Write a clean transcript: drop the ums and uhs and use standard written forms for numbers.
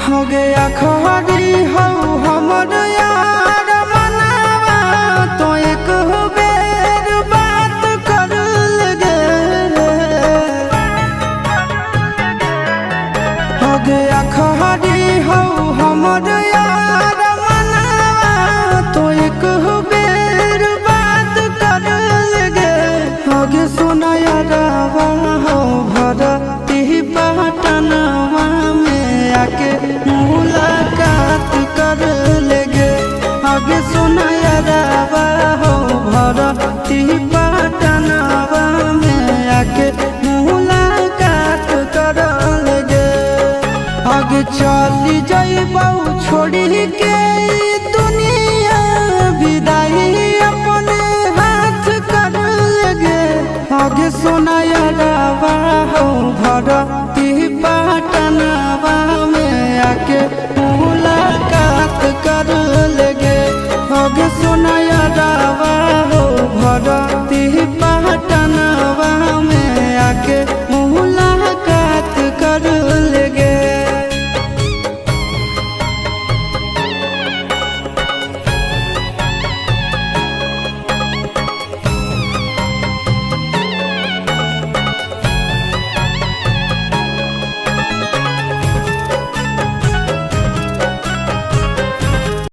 हो गया खरी हो हमर यार मनावा तो एक बेर बात कर लगे। हो गया खरी हो हमर यार मनावा तो एक बेर बात कर लगे। हो गे सोना यारवा हो भरती पटनवा में आके मुलाकात कर लेगे। आगे सुना यारवा हो भरती पटनवा में आके मुलाकात कर लेगे। आगे चली जाइबौ छोड़ी के दुनिया विदाई अपने हाथ कर लेगे। आगे सुना यारवा हो भरती